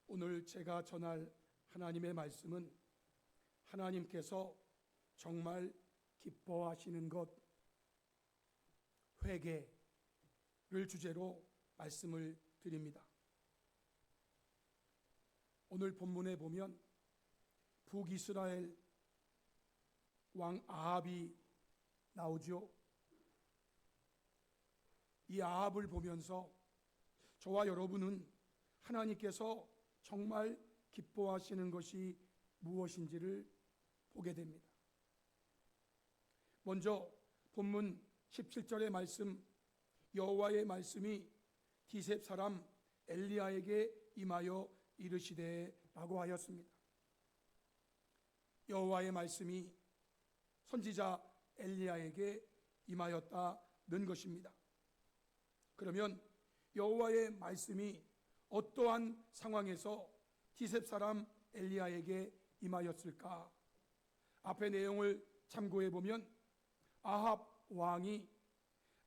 오늘 제가 전할 하나님의 말씀은 하나님께서 정말 기뻐하시는 것, 회개를 주제로 말씀을 드립니다. 오늘 본문에 보면 북이스라엘 왕 아합이 나오죠. 이 아합을 보면서 저와 여러분은 하나님께서 정말 기뻐하시는 것이 무엇인지를 보게 됩니다. 먼저 본문 17절의 말씀, 여호와의 말씀이 디셉 사람 엘리야에게 임하여 이르시되 라고 하였습니다. 여호와의 말씀이 선지자 엘리야에게 임하였다는 것입니다. 그러면 여호와의 말씀이 어떠한 상황에서 디셉 사람 엘리야에게 임하였을까? 앞의 내용을 참고해 보면 아합 왕이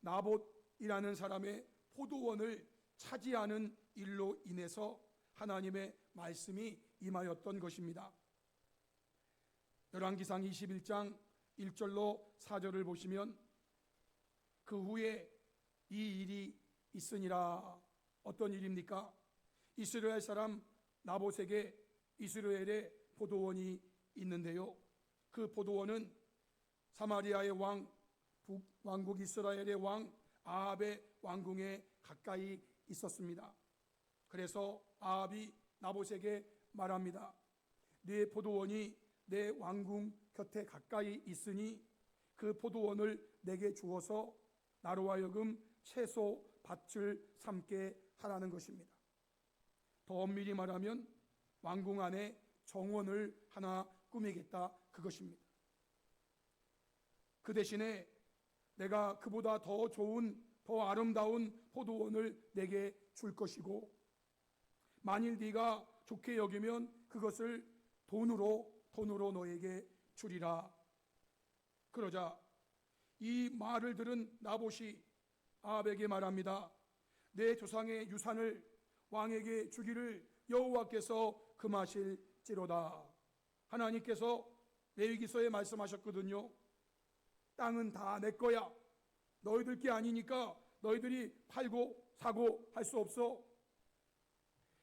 나봇이라는 사람의 포도원을 차지하는 일로 인해서 하나님의 말씀이 임하였던 것입니다. 열왕기상 21장 1절로 4절을 보시면 그 후에 이 일이 있으니라. 어떤 일입니까? 이스라엘 사람 나봇에게 이스라엘의 포도원이 있는데요, 그 포도원은 사마리아의 왕국 이스라엘의 왕 아합의 왕궁에 가까이 있었습니다. 그래서 아합이 나봇에게 말합니다. 네 포도원이 내 왕궁 곁에 가까이 있으니 그 포도원을 내게 주어서 나로 하여금 채소 밭을 삼게 하라는 것입니다. 더 엄밀히 말하면 왕궁 안에 정원을 하나 꾸미겠다, 그것입니다. 그 대신에 내가 그보다 더 좋은, 더 아름다운 포도원을 내게 줄 것이고, 만일 네가 좋게 여기면 그것을 돈으로 너에게 주리라. 그러자 이 말을 들은 나봇이 아합에게 말합니다. 내 조상의 유산을 왕에게 주기를 여호와께서 금하실지로다. 하나님께서 레위기서에 말씀하셨거든요. 땅은 다 내 거야. 너희들 게 아니니까 너희들이 팔고 사고 할 수 없어.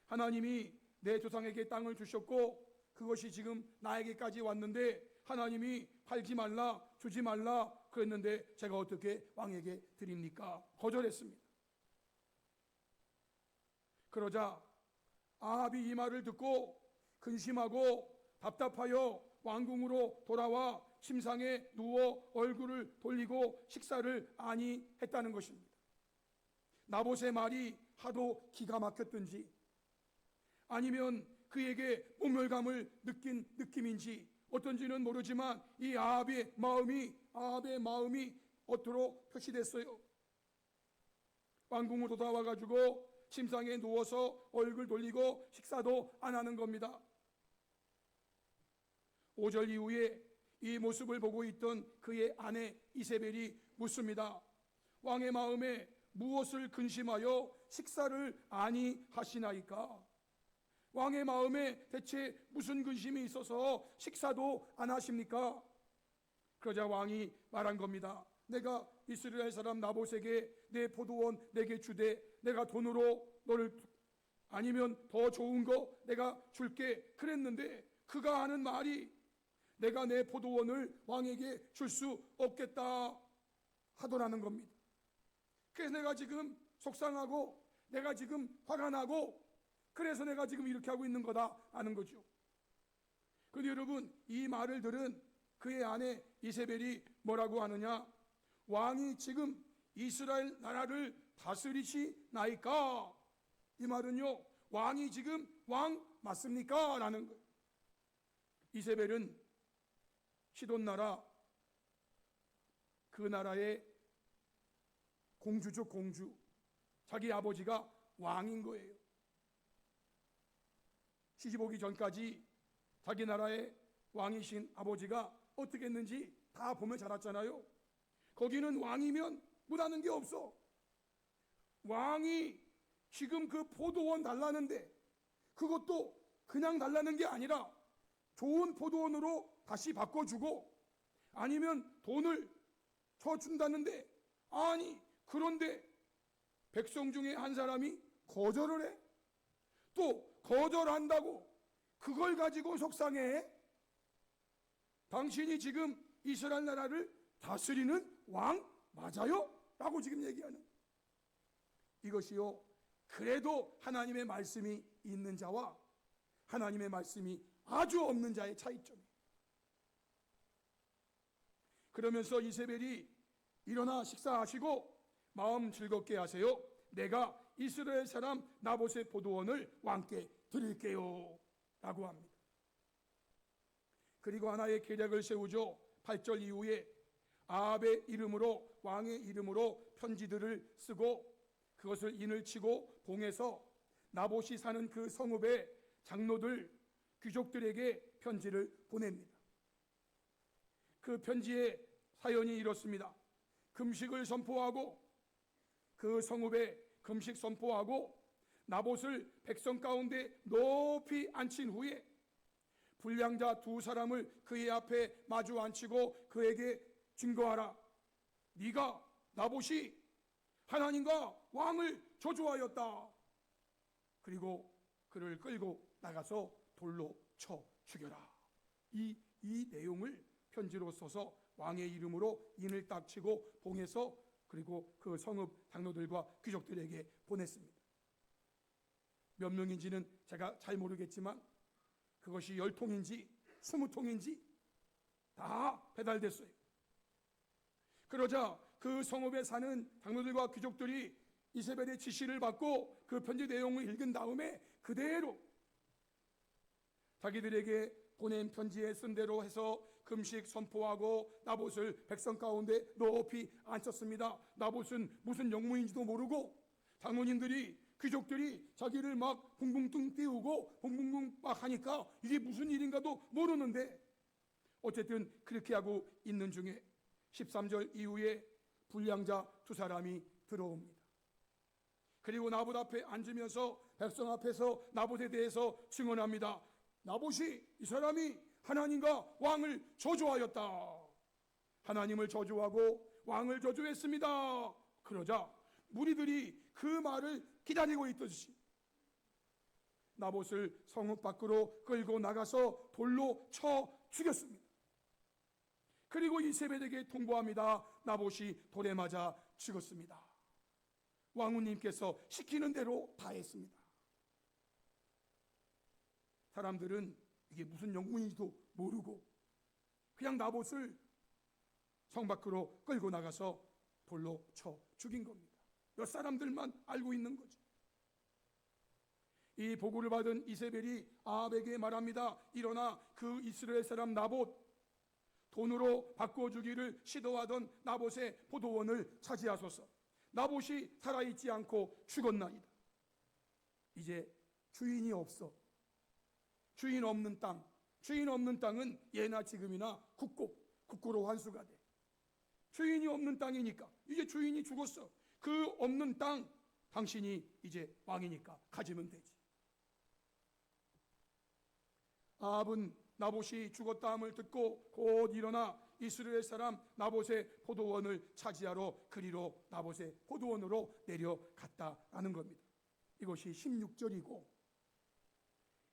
하나님이 내 조상에게 땅을 주셨고 그것이 지금 나에게까지 왔는데 하나님이 팔지 말라, 주지 말라 그랬는데 제가 어떻게 왕에게 드립니까? 거절했습니다. 그러자 아합이 이 말을 듣고 근심하고 답답하여 왕궁으로 돌아와 침상에 누워 얼굴을 돌리고 식사를 아니 했다는 것입니다. 나봇의 말이 하도 기가 막혔든지 아니면 그에게 모멸감을 느낀 느낌인지 어떤지는 모르지만 이 아합의 마음이 어토로 표시됐어요. 왕궁으로 돌아와가지고 침상에 누워서 얼굴 돌리고 식사도 안 하는 겁니다. 5절 이후에 이 모습을 보고 있던 그의 아내 이세벨이 묻습니다. 왕의 마음에 무엇을 근심하여 식사를 아니 하시나이까? 왕의 마음에 대체 무슨 근심이 있어서 식사도 안 하십니까? 그러자 왕이 말한 겁니다. 내가 이스라엘 사람 나봇에게 내 포도원 내게 주되 내가 돈으로 너를 아니면 더 좋은 거 내가 줄게 그랬는데 그가 하는 말이 내가 내 포도원을 왕에게 줄 수 없겠다 하더라는 겁니다. 그래서 내가 지금 속상하고 내가 지금 화가 나고 그래서 내가 지금 이렇게 하고 있는 거다 하는 거죠. 그런데 여러분, 이 말을 들은 그의 아내 이세벨이 뭐라고 하느냐? 왕이 지금 이스라엘 나라를 다스리시나이까? 이 말은요, 왕이 지금 왕 맞습니까? 라는 거예요. 이세벨은 시돈 나라, 그 나라의 공주죠, 공주. 자기 아버지가 왕인 거예요. 시집 오기 전까지 자기 나라의 왕이신 아버지가 어떻게 했는지 다 보면 잘 알잖아요. 거기는 왕이면 못하는 게 없어. 왕이 지금 그 포도원 달라는데 그것도 그냥 달라는 게 아니라 좋은 포도원으로 다시 바꿔주고, 아니면 돈을 쳐 준다는데, 아니 그런데 백성 중에 한 사람이 거절을 해. 또 거절한다고 그걸 가지고 속상해. 당신이 지금 이스라엘 나라를 다스리는 왕 맞아요? 라고 지금 얘기하는, 이것이요, 그래도 하나님의 말씀이 있는 자와 하나님의 말씀이 아주 없는 자의 차이점이에요. 그러면서 이세벨이 일어나 식사하시고 마음 즐겁게 하세요. 내가 이스라엘 사람 나봇의 포도원을 왕께 드릴게요 라고 합니다. 그리고 하나의 계략을 세우죠. 8절 이후에 아합의 이름으로, 왕의 이름으로 편지들을 쓰고 그것을 인을 치고 봉해서 나봇이 사는 그 성읍의 장로들, 귀족들에게 편지를 보냅니다. 그 편지의 사연이 이렇습니다. 금식을 선포하고, 그 성읍에 금식 선포하고 나봇을 백성 가운데 높이 앉힌 후에 불량자 두 사람을 그의 앞에 마주 앉히고 그에게 증거하라. 네가 나봇이 하나님과 왕을 저주하였다. 그리고 그를 끌고 나가서 돌로 쳐 죽여라. 이 내용을 편지로 써서 왕의 이름으로 인을 딱 치고 봉해서 그리고 그 성읍 장로들과 귀족들에게 보냈습니다. 몇 명인지는 제가 잘 모르겠지만 그것이 10통인지 20통인지 다 배달됐어요. 그러자 그 성읍에 사는 장로들과 귀족들이 이세벨의 지시를 받고 그 편지 내용을 읽은 다음에 그대로 자기들에게 보낸 편지에 쓴 대로 해서 금식 선포하고 나봇을 백성 가운데 높이 앉혔습니다. 나봇은 무슨 영문인지도 모르고 장로님들이, 귀족들이 자기를 막 붕붕 띄우고 붕붕 막 하니까 이게 무슨 일인가도 모르는데, 어쨌든 그렇게 하고 있는 중에 13절 이후에 불량자 두 사람이 들어옵니다. 그리고 나봇 앞에 앉으면서 백성 앞에서 나봇에 대해서 증언합니다. 나봇이, 이 사람이 하나님과 왕을 저주하였다. 하나님을 저주하고 왕을 저주했습니다. 그러자 무리들이 그 말을 기다리고 있듯이 나봇을 성읍 밖으로 끌고 나가서 돌로 쳐 죽였습니다. 그리고 이세벨에게 통보합니다. 나봇이 돌에 맞아 죽었습니다. 왕후님께서 시키는 대로 다 했습니다. 사람들은 이게 무슨 영문인지도 모르고 그냥 나봇을 성 밖으로 끌고 나가서 돌로 쳐 죽인 겁니다. 몇 사람들만 알고 있는 거죠. 이 보고를 받은 이세벨이 아합에게 말합니다. 일어나 그 이스라엘 사람 나봇, 돈으로 바꿔주기를 시도하던 나봇의 포도원을 차지하소서. 나봇이 살아있지 않고 죽었나이다. 이제 주인이 없어. 주인 없는 땅, 주인 없는 땅은 예나 지금이나 국고로 환수가 돼. 주인이 없는 땅이니까 이제 주인이 죽었어. 그 없는 땅 당신이 이제 왕이니까 가지면 되지. 아합은 나봇이 죽었다함을 듣고 곧 일어나 이스라엘 사람 나봇의 포도원을 차지하러 그리로 나봇의 포도원으로 내려갔다라는 겁니다. 이것이 16절이고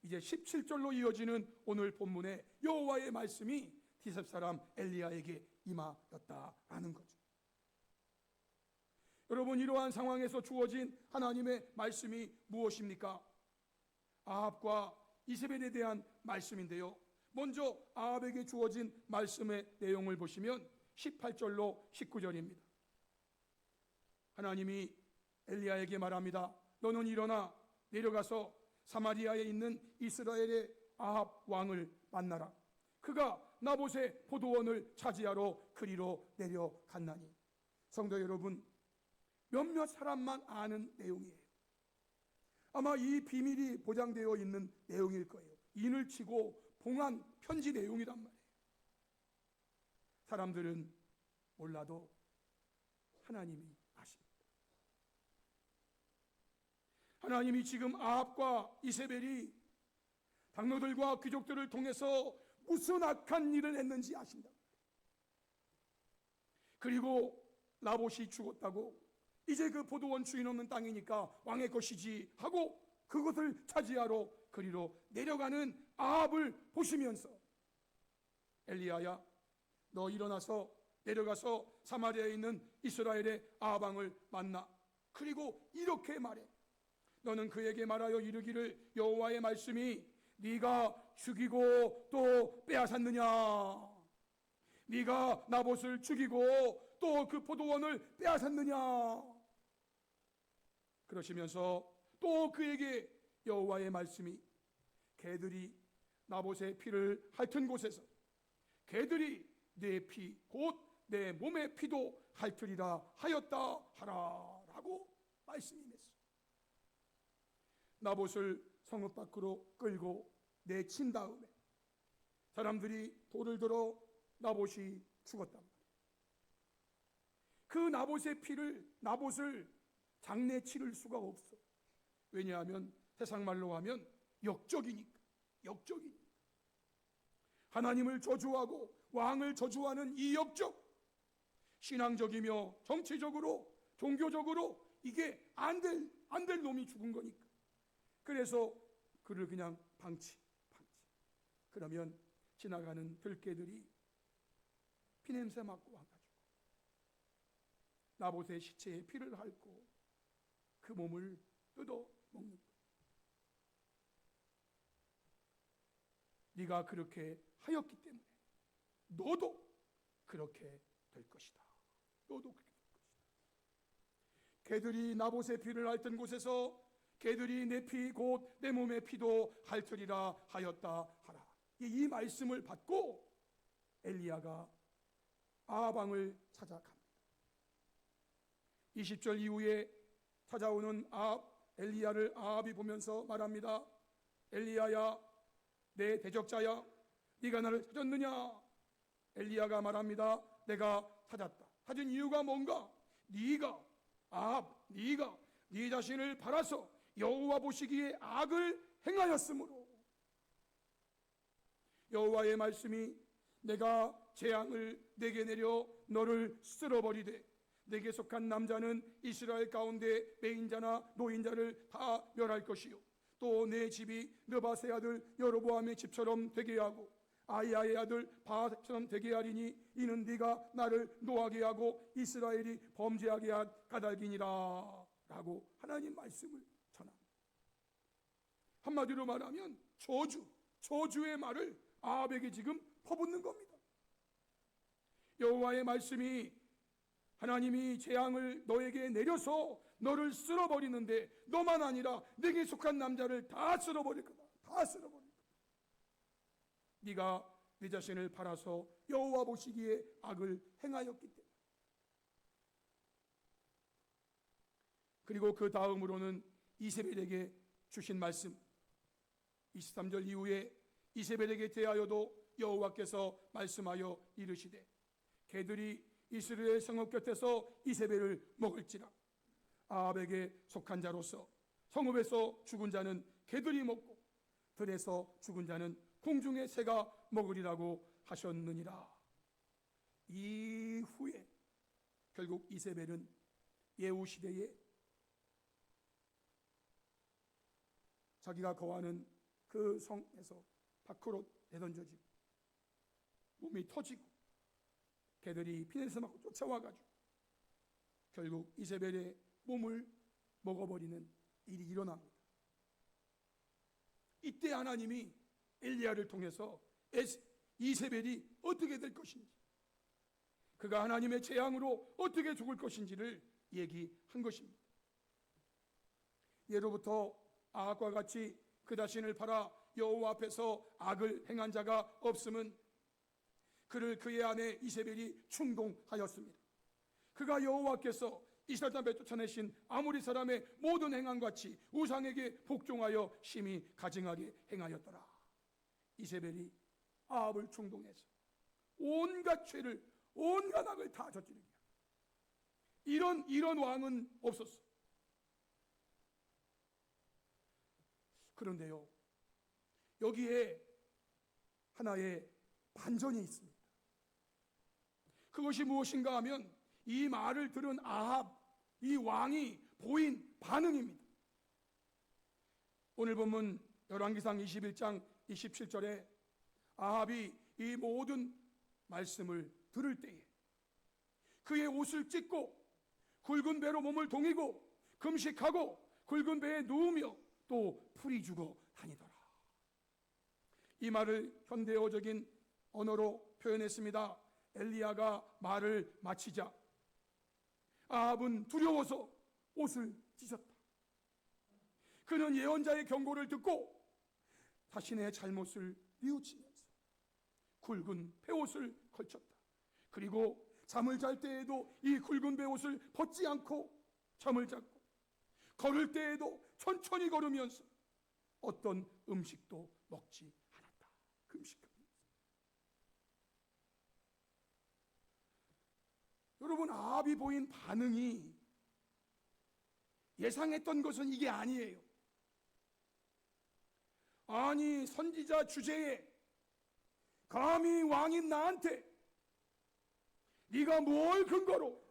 이제 17절로 이어지는 오늘 본문의 여호와의 말씀이 디셉 사람 엘리야에게 임하였다라는 거죠. 여러분, 이러한 상황에서 주어진 하나님의 말씀이 무엇입니까? 아합과 이세벨에 대한 말씀인데요. 먼저 아합에게 주어진 말씀의 내용을 보시면 18절로 19절입니다. 하나님이 엘리야에게 말합니다. 너는 일어나 내려가서 사마리아에 있는 이스라엘의 아합 왕을 만나라. 그가 나봇의 포도원을 차지하러 그리로 내려갔나니. 성도 여러분, 몇몇 사람만 아는 내용이에요. 아마 이 비밀이 보장되어 있는 내용일 거예요. 인을 치고 봉한 편지 내용이란 말이에요. 사람들은 몰라도 하나님이 아십니다. 하나님이 지금 아합과 이세벨이 장로들과 귀족들을 통해서 무슨 악한 일을 했는지 아신다. 그리고 나봇이 죽었다고 이제 그 포도원 주인 없는 땅이니까 왕의 것이지 하고 그것을 차지하러 그리로 내려가는 아합을 보시면서 엘리야야, 너 일어나서 내려가서 사마리아에 있는 이스라엘의 아합 왕을 만나. 그리고 이렇게 말해. 너는 그에게 말하여 이르기를 여호와의 말씀이 네가 죽이고 또 빼앗았느냐, 네가 나봇을 죽이고 또 그 포도원을 빼앗았느냐. 그러시면서 또 그에게 여호와의 말씀이 개들이 나봇의 피를 핥은 곳에서 개들이 내 피 곧 내 몸의 피도 핥으리라 하였다 하라 라고 말씀이 맺어. 나봇을 성읍 밖으로 끌고 내친 다음에 사람들이 돌을 들어 나봇이 죽었단 말이에요. 그 나봇의 피를, 나봇을 장내 치를 수가 없어. 왜냐하면 세상 말로 하면 역적이니까. 역적이니까. 하나님을 저주하고 왕을 저주하는 이 역적, 신앙적이며 정치적으로 종교적으로 이게 안 될 놈이 죽은 거니까. 그래서 그를 그냥 방치. 그러면 지나가는 들개들이 피냄새 맡고 와가지고 나봇의 시체에 피를 핥고 그 몸을 뜯어 먹는 거예요. 네가 그렇게 하였기 때문에 너도 그렇게 될 것이다. 너도 그렇게 될 것이다. 개들이 나봇의 피를 핥은 곳에서 개들이 내 피 곧 내 몸의 피도 핥으리라 하였다 하라. 이 말씀을 받고 엘리야가 아합 왕을 찾아갑니다. 20절 이후에 찾아오는 엘리야를 아합이 보면서 말합니다. 엘리야야, 내 대적자야, 네가 나를 찾았느냐? 엘리야가 말합니다. 내가 찾았다. 찾은 이유가 뭔가? 네가 네 자신을 팔아서 여호와 보시기에 악을 행하였으므로 여호와의 말씀이 내가 재앙을 내게 내려 너를 쓸어버리되 내게 속한 남자는 이스라엘 가운데 매인자나 노인자를 다 멸할 것이요 또 내 집이 느바세 아들 여로보암의 집처럼 되게 하고 아이야의 아들 바하처럼 되게 하리니 이는 네가 나를 노하게 하고 이스라엘이 범죄하게 한 까닭이니라 라고 하나님 말씀을 전합니다. 한마디로 말하면 저주의 말을 아합에게 지금 퍼붓는 겁니다. 여호와의 말씀이 하나님이 재앙을 너에게 내려서 너를 쓸어버리는데 너만 아니라 내게 속한 남자를 다 쓸어버릴 거다. 다 쓸어버릴 거다. 네가 네 자신을 팔아서 여호와 보시기에 악을 행하였기 때문에. 그리고 그 다음으로는 이세벨에게 주신 말씀 23절 이후에 이세벨에게 대하여도 여호와께서 말씀하여 이르시되 개들이 이스라엘 성읍 곁에서 이세벨을 먹을지라 아합에게 속한 자로서 성읍에서 죽은 자는 개들이 먹고 들에서 죽은 자는 공중의 새가 먹으리라고 하셨느니라. 이후에 결국 이세벨은 예후 시대에 자기가 거하는 그 성에서 밖으로 내던져지고 몸이 터지고 개들이 피냄새 맡고 쫓아와가지고 결국 이세벨의 몸을 먹어버리는 일이 일어납니다. 이때 하나님이 엘리야를 통해서 이세벨이 어떻게 될 것인지, 그가 하나님의 재앙으로 어떻게 죽을 것인지를 얘기한 것입니다. 예로부터 아합과 같이 그 자신을 팔아 여호와 앞에서 악을 행한 자가 없음은 그를 그의 아내 이세벨이 충동하였습니다. 그가 여호와께서 이스라엘 땅에 쫓아내신 아모리 사람의 모든 행함같이 우상에게 복종하여 심히 가증하게 행하였더라. 이세벨이 아합을 충동해서 온갖 죄를, 온갖 악을 다 저지르게 이런 왕은 없었어. 그런데요, 여기에 하나의 반전이 있습니다. 그것이 무엇인가 하면 이 말을 들은 아합, 이 왕이 보인 반응입니다. 오늘 본문 열왕기상 21장 27절에 아합이 이 모든 말씀을 들을 때에 그의 옷을 찢고 굵은 배로 몸을 동이고 금식하고 굵은 배에 누우며 또 풀이 죽어 다니더라. 이 말을 현대어적인 언어로 표현했습니다. 엘리야가 말을 마치자 아합은 두려워서 옷을 찢었다. 그는 예언자의 경고를 듣고 자신의 잘못을 뉘우치면서 굵은 베옷을 걸쳤다. 그리고 잠을 잘 때에도 이 굵은 베옷을 벗지 않고 잠을 잤고, 걸을 때에도 천천히 걸으면서 어떤 음식도 먹지 않았다. 금식하면서. 여러분, 아합이 보인 반응이 예상했던 것은 이게 아니에요. 아니, 선지자 주제에 감히 왕인 나한테 네가 뭘 근거로?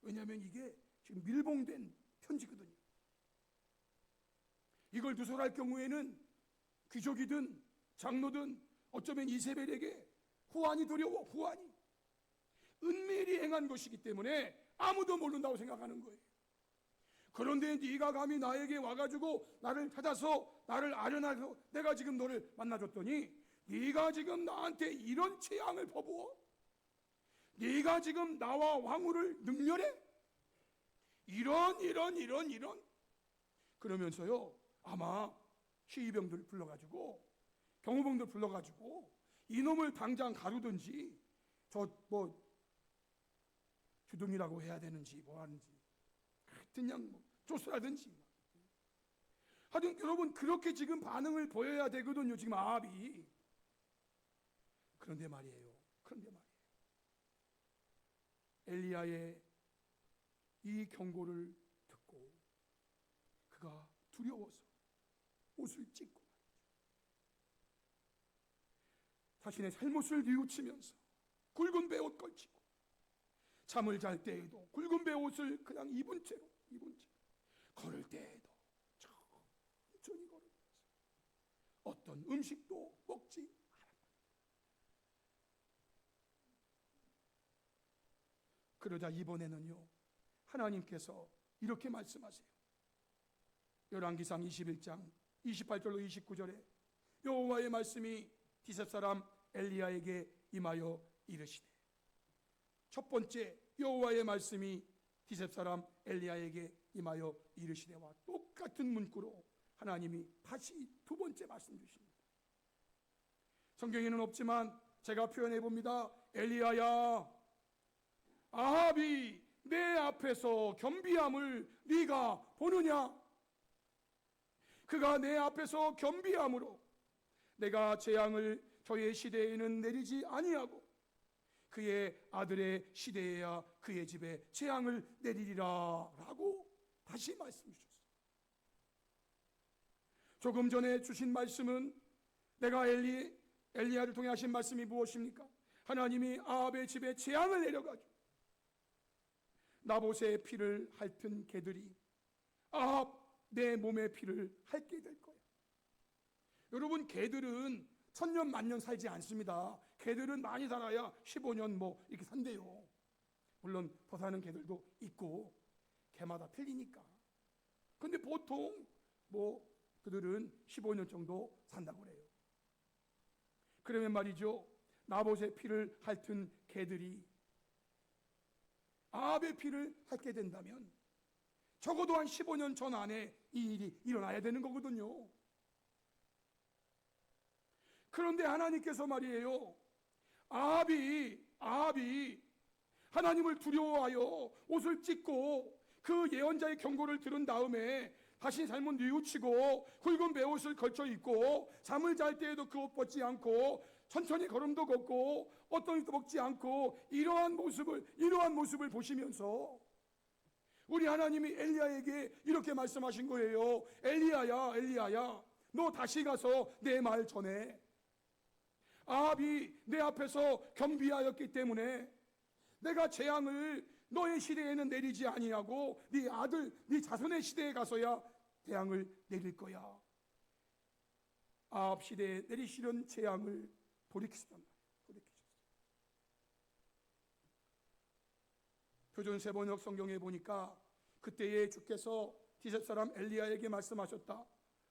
왜냐하면 이게 지금 밀봉된 편지거든요. 이걸 누설할 경우에는 귀족이든 장로든 어쩌면 이세벨에게 후환이 두려워. 후환이 은밀히 행한 것이기 때문에 아무도 모른다고 생각하는 거예요. 그런데 네가 감히 나에게 와가지고 나를 찾아서 나를 아련해서 내가 지금 너를 만나줬더니 네가 지금 나한테 이런 재앙을 퍼부어? 네가 지금 나와 왕후를 능멸해? 이런 그러면서요, 아마 시위병들 불러가지고 경호병들 불러가지고 이놈을 당장 가두든지 저 뭐 주둥이라고 해야 되는지 뭐 하는지 그냥 뭐 쫓으라든지. 하여튼 여러분, 그렇게 지금 반응을 보여야 되거든요, 지금 아합이. 그런데 말이에요. 엘리야의 이 경고를 듣고 그가 두려워서 옷을 찢고 자신의 잘못을 뉘우치면서 굵은 베옷 걸치고 잠을 잘 때에도 굵은 베옷을 그냥 입은 채로 걸을 때에도 천천히 걸으면서 어떤 음식도 먹지 않았다. 그러자 이번에는요, 하나님께서 이렇게 말씀하세요. 열왕기상 21장 28절로 29절에 여호와의 말씀이 디셉 사람 엘리야에게 임하여 이르시되, 첫 번째 여호와의 말씀이 디셉 사람 엘리야에게 임하여 이르시되와 똑같은 문구로 하나님이 다시 두 번째 말씀 주십니다. 성경에는 없지만 제가 표현해 봅니다. 엘리야야, 아합이 내 앞에서 겸비함을 네가 보느냐? 그가 내 앞에서 겸비함으로 내가 재앙을 저의 시대에는 내리지 아니하고 그의 아들의 시대에야 그의 집에 재앙을 내리리라 라고 다시 말씀 주셨어요. 조금 전에 주신 말씀은 내가 엘리야를 통해 하신 말씀이 무엇입니까? 하나님이 아합의 집에 재앙을 내려가지고 나봇의 피를 핥은 개들이 아합 내 몸의 피를 핥게 될 거야. 여러분, 개들은 천년 만년 살지 않습니다. 개들은 많이 살아야 15년 뭐 이렇게 산대요. 물론 더 사는 개들도 있고 개마다 틀리니까. 근데 보통 뭐 그들은 15년 정도 산다고 그래요. 그러면 말이죠, 나봇의 피를 핥은 개들이 아합의 피를 핥게 된다면 적어도 한 15년 전 안에 이 일이 일어나야 되는 거거든요. 그런데 하나님께서 말이에요, 아합이 하나님을 두려워하여 옷을 찢고 그 예언자의 경고를 들은 다음에 자신의 잘못 뉘우치고 굵은 베옷을 걸쳐 입고 잠을 잘 때에도 그 옷 벗지 않고 천천히 걸음도 걷고 어떤 것도 먹지 않고 이러한 모습을 보시면서 우리 하나님이 엘리야에게 이렇게 말씀하신 거예요. 엘리야야, 너 다시 가서 내 말 전해. 아합이 내 앞에서 겸비하였기 때문에 내가 재앙을 너의 시대에는 내리지 아니하고 네 아들, 네 자손의 시대에 가서야 재앙을 내릴 거야. 아합 시대에 내리시던 재앙을 돌이키셨단 말이에요. 표준 세번역 성경에 보니까 그때에 주께서 디셉 사람 엘리야에게 말씀하셨다.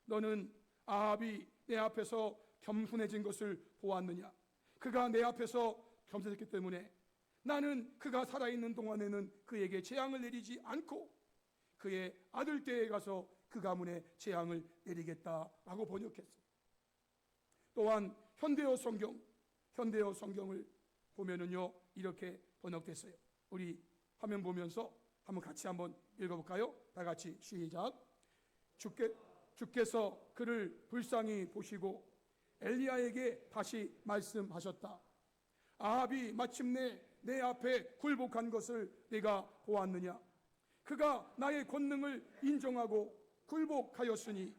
너는 아합이 내 앞에서 겸손해진 것을 보았느냐? 그가 내 앞에서 겸손했기 때문에 나는 그가 살아있는 동안에는 그에게 재앙을 내리지 않고 그의 아들 때에 가서 그 가문에 재앙을 내리겠다라고 번역했어요. 또한 현대어 성경을 보면은요 이렇게 번역됐어요. 우리 화면 보면서 한번 같이 한번 읽어볼까요? 다 같이 시작. 주께서 그를 불쌍히 보시고 엘리야에게 다시 말씀하셨다. 아합이 마침내 내 앞에 굴복한 것을 내가 보았느냐? 그가 나의 권능을 인정하고 굴복하였으니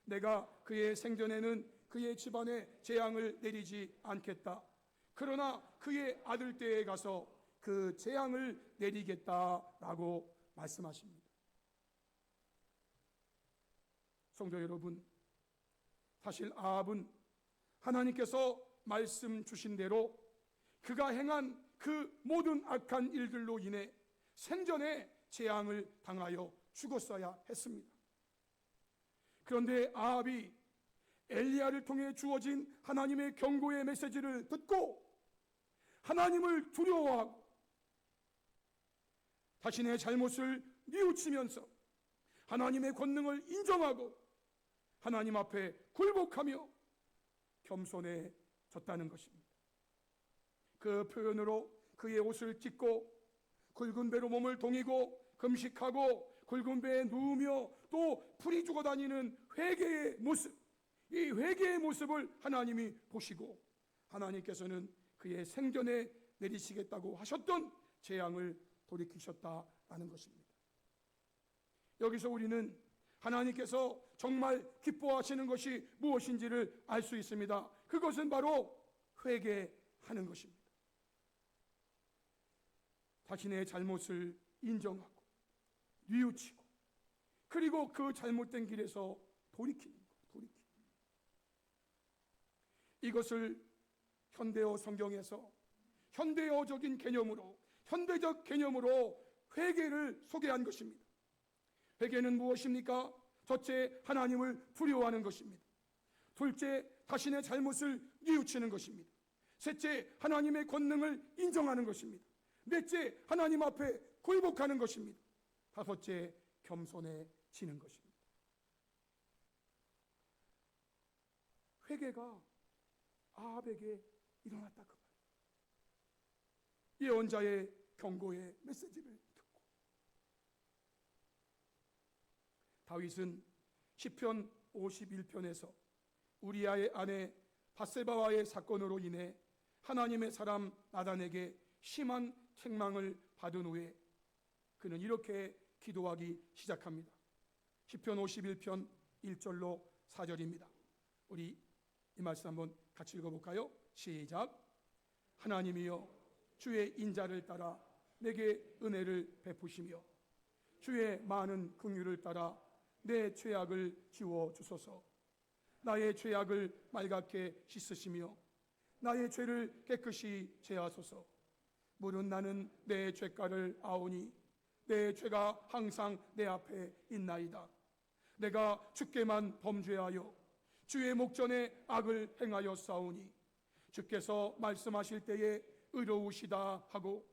내가 그의 생전에는 그의 집안에 재앙을 내리지 않겠다. 그러나 그의 아들 때에 가서 그 재앙을 내리겠다라고 말씀하십니다. 성도 여러분, 사실 아합은 하나님께서 말씀 주신 대로 그가 행한 그 모든 악한 일들로 인해 생전에 재앙을 당하여 죽었어야 했습니다. 그런데 아합이 엘리야를 통해 주어진 하나님의 경고의 메시지를 듣고 하나님을 두려워하고 자신의 잘못을 뉘우치면서 하나님의 권능을 인정하고 하나님 앞에 굴복하며 겸손해졌다는 것입니다. 그 표현으로 그의 옷을 찢고 굵은 배로 몸을 동이고 금식하고 굵은 배에 누우며 또 풀이 죽어 다니는 회개의 모습, 이 회개의 모습을 하나님이 보시고 하나님께서는 그의 생전에 내리시겠다고 하셨던 재앙을 돌이키셨다라는 것입니다. 여기서 우리는 하나님께서 정말 기뻐하시는 것이 무엇인지를 알 수 있습니다. 그것은 바로 회개하는 것입니다. 자신의 잘못을 인정하고 뉘우치고 그리고 그 잘못된 길에서 돌이키는 것. 이것을 현대어 성경에서 현대어적인 개념으로 현대적 개념으로 회개를 소개한 것입니다. 회개는 무엇입니까? 첫째, 하나님을 두려워하는 것입니다. 둘째, 자신의 잘못을 뉘우치는 것입니다. 셋째, 하나님의 권능을 인정하는 것입니다. 넷째, 하나님 앞에 굴복하는 것입니다. 다섯째, 겸손해지는 것입니다. 회개가 아합에게 일어났다 그 말이에요. 예언자의 경고의 메시지를 듣고 다윗은 시편 51편에서 우리아의 아내 밧세바와의 사건으로 인해 하나님의 사람 나단에게 심한 책망을 받은 후에 그는 이렇게 기도하기 시작합니다. 시편 51편 1절로 4절입니다. 우리 이 말씀 한번 같이 읽어볼까요? 시작. 하나님이여 주의 인자를 따라 내게 은혜를 베푸시며 주의 많은 긍휼을 따라 내 죄악을 지워 주소서. 나의 죄악을 말갛게 씻으시며 나의 죄를 깨끗이 제하소서. 물은 나는 내 죄가를 아오니 내 죄가 항상 내 앞에 있나이다. 내가 주께만 범죄하여 주의 목전에 악을 행하여 싸우니 주께서 말씀하실 때에 의로우시다 하고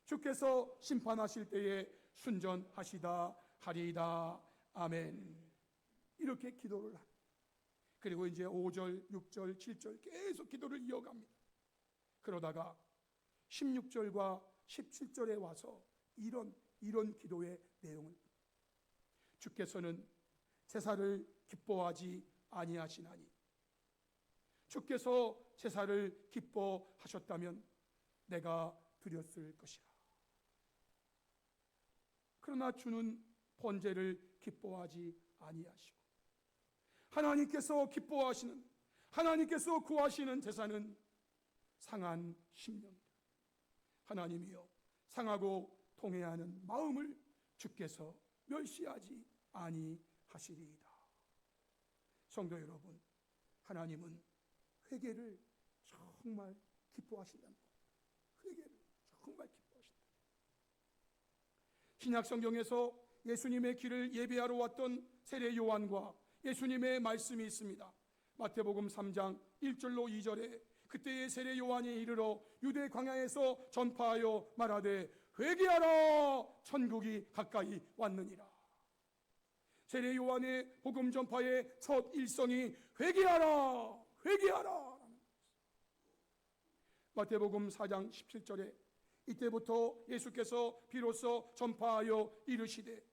주께서 심판하실 때에 순전하시다 하리이다. 아멘. 이렇게 기도를 합니다. 그리고 이제 5절, 6절, 7절 계속 기도를 이어갑니다. 그러다가 16절과 17절에 와서 이런 기도의 내용을 주께서는 제사를 기뻐하지 아니하시나니 주께서 제사를 기뻐하셨다면 내가 드렸을 것이라. 그러나 주는 번제를 기뻐하지 아니하시고 하나님께서 기뻐하시는, 하나님께서 구하시는 제사는 상한 심령이다. 하나님이여, 상하고 통회하는 마음을 주께서 멸시하지 아니하시리이다. 성도 여러분, 하나님은 회개를 정말 기뻐하신다는 것. 회개를 정말 기뻐하신다. 신약 성경에서 예수님의 길을 예배하러 왔던 세례 요한과 예수님의 말씀이 있습니다. 마태복음 3장 1절로 2절에 그때의 세례 요한이 이르러 유대 광야에서 전파하여 말하되 회개하라, 천국이 가까이 왔느니라. 세례 요한의 복음 전파의 첫 일성이 회개하라, 회개하라. 마태복음 4장 17절에 이때부터 예수께서 비로소 전파하여 이르시되,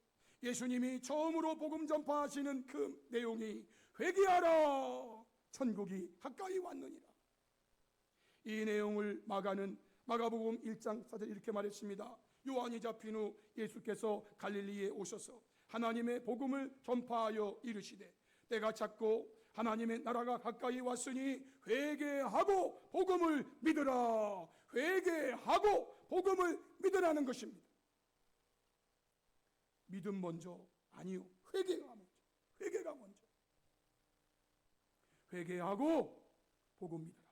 예수님이 처음으로 복음 전파하시는 그 내용이 회개하라, 천국이 가까이 왔느니라. 이 내용을 마가는 마가복음 1장 4절 이렇게 말했습니다. 요한이 잡힌 후 예수께서 갈릴리에 오셔서 하나님의 복음을 전파하여 이르시되, 때가 찼고 하나님의 나라가 가까이 왔으니 회개하고 복음을 믿으라. 회개하고 복음을 믿으라는 것입니다. 믿음 먼저? 아니요, 회개가 먼저. 회개가 먼저. 회개하고 복음 믿으라.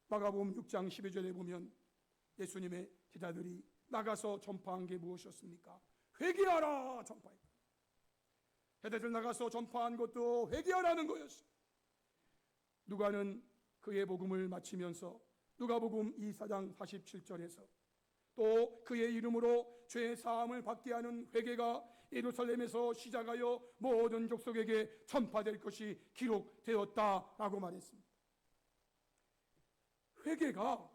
마가복음 6장 12절에 보면 예수님의 제자들이 나가서 전파한 게 무엇이었습니까? 회개하라 전파했다. 제자들 나가서 전파한 것도 회개하라는 거였어요. 누가는 그의 복음을 마치면서 누가복음 2장 47절에서 또 그의 이름으로 죄 사함을 받게 하는 회개가 예루살렘에서 시작하여 모든 족속에게 전파될 것이 기록되었다라고 말했습니다. 회개가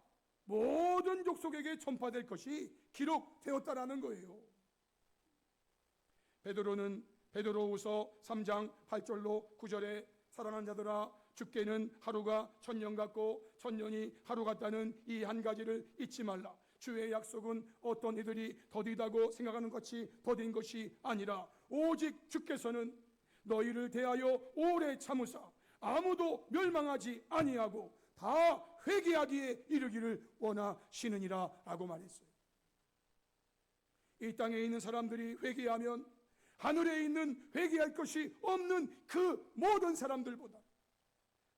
모든 족속에게 전파될 것이 기록되었다라는 거예요. 베드로는 베드로후서 3장 8절로 9절에 사랑하는 자들아, 주께는 하루가 천년 같고 천년이 하루 같다는 이 한 가지를 잊지 말라. 주의 약속은 어떤 이들이 더디다고 생각하는 것이 더딘 것이 아니라 오직 주께서는 너희를 대하여 오래 참으사 아무도 멸망하지 아니하고 다 회개하기에 이르기를 원하시느니라 라고 말했어요. 이 땅에 있는 사람들이 회개하면 하늘에 있는 회개할 것이 없는 그 모든 사람들보다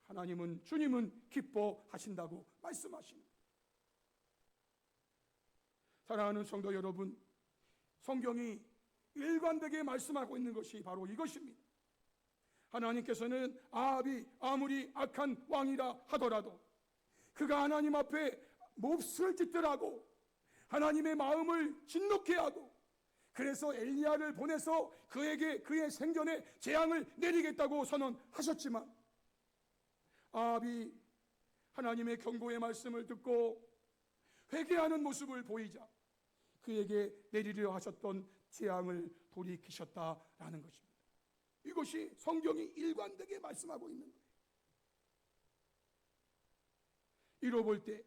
하나님은, 주님은 기뻐하신다고 말씀하십니다. 사랑하는 성도 여러분, 성경이 일관되게 말씀하고 있는 것이 바로 이것입니다. 하나님께서는 아합이 아무리 악한 왕이라 하더라도 그가 하나님 앞에 몹쓸 짓들 하고 하나님의 마음을 진노케 하고, 그래서 엘리야를 보내서 그에게 그의 생전에 재앙을 내리겠다고 선언하셨지만 아합이 하나님의 경고의 말씀을 듣고 회개하는 모습을 보이자 그에게 내리려 하셨던 재앙을 돌이키셨다라는 것입니다. 이것이 성경이 일관되게 말씀하고 있는 거예요. 이로 볼 때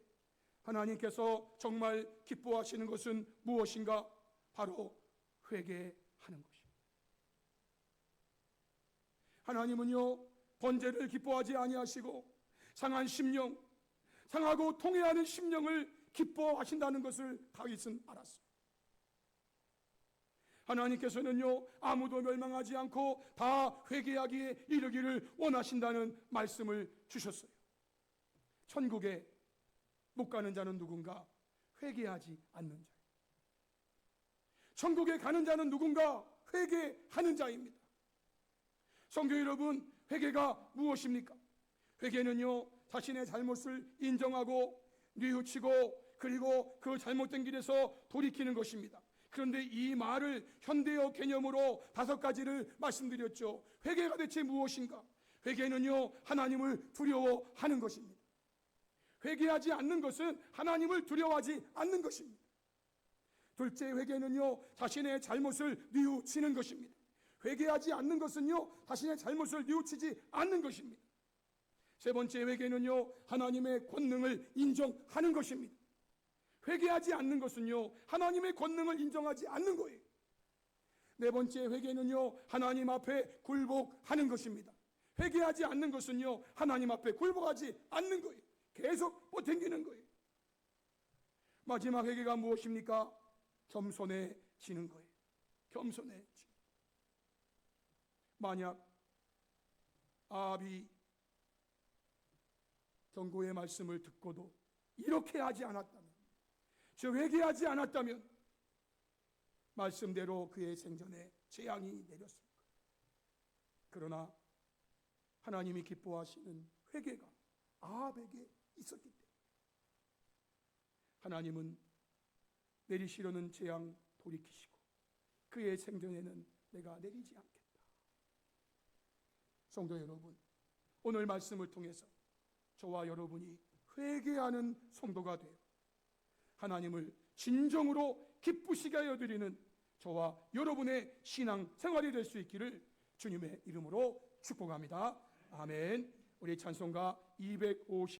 하나님께서 정말 기뻐하시는 것은 무엇인가? 바로 회개하는 것입니다. 하나님은요, 번제를 기뻐하지 아니하시고 상한 심령, 상하고 통회하는 심령을 기뻐하신다는 것을 다윗은 알았습니다. 하나님께서는요, 아무도 멸망하지 않고 다 회개하기에 이르기를 원하신다는 말씀을 주셨어요. 천국에 못 가는 자는 누군가? 회개하지 않는 자예요. 천국에 가는 자는 누군가? 회개하는 자입니다. 성도 여러분, 회개가 무엇입니까? 회개는요, 자신의 잘못을 인정하고 뉘우치고 그리고 그 잘못된 길에서 돌이키는 것입니다. 그런데 이 말을 현대어 개념으로 5가지를 말씀드렸죠. 회개가 대체 무엇인가? 회개는요, 하나님을 두려워하는 것입니다. 회개하지 않는 것은 하나님을 두려워하지 않는 것입니다. 둘째, 회개는요, 자신의 잘못을 뉘우치는 것입니다. 회개하지 않는 것은요, 자신의 잘못을 뉘우치지 않는 것입니다. 세 번째, 회개는요, 하나님의 권능을 인정하는 것입니다. 회개하지 않는 것은요, 하나님의 권능을 인정하지 않는 거예요. 네 번째 회개는요, 하나님 앞에 굴복하는 것입니다. 회개하지 않는 것은요, 하나님 앞에 굴복하지 않는 거예요. 계속 버팅기는 거예요. 마지막 회개가 무엇입니까? 겸손해지는 거예요. 겸손해지는. 만약 아합이 경고의 말씀을 듣고도 이렇게 하지 않았다면, 즉 회개하지 않았다면 말씀대로 그의 생전에 재앙이 내렸습니다. 그러나 하나님이 기뻐하시는 회개가 아합에게 있었기 때문에 하나님은 내리시려는 재앙 돌이키시고 그의 생전에는 내가 내리지 않겠다. 성도 여러분, 오늘 말씀을 통해서 저와 여러분이 회개하는 성도가 되어 하나님을 진정으로 기쁘시게 하여 드리는 저와 여러분의 신앙 생활이 될 수 있기를 주님의 이름으로 축복합니다. 아멘. 우리 찬송가 250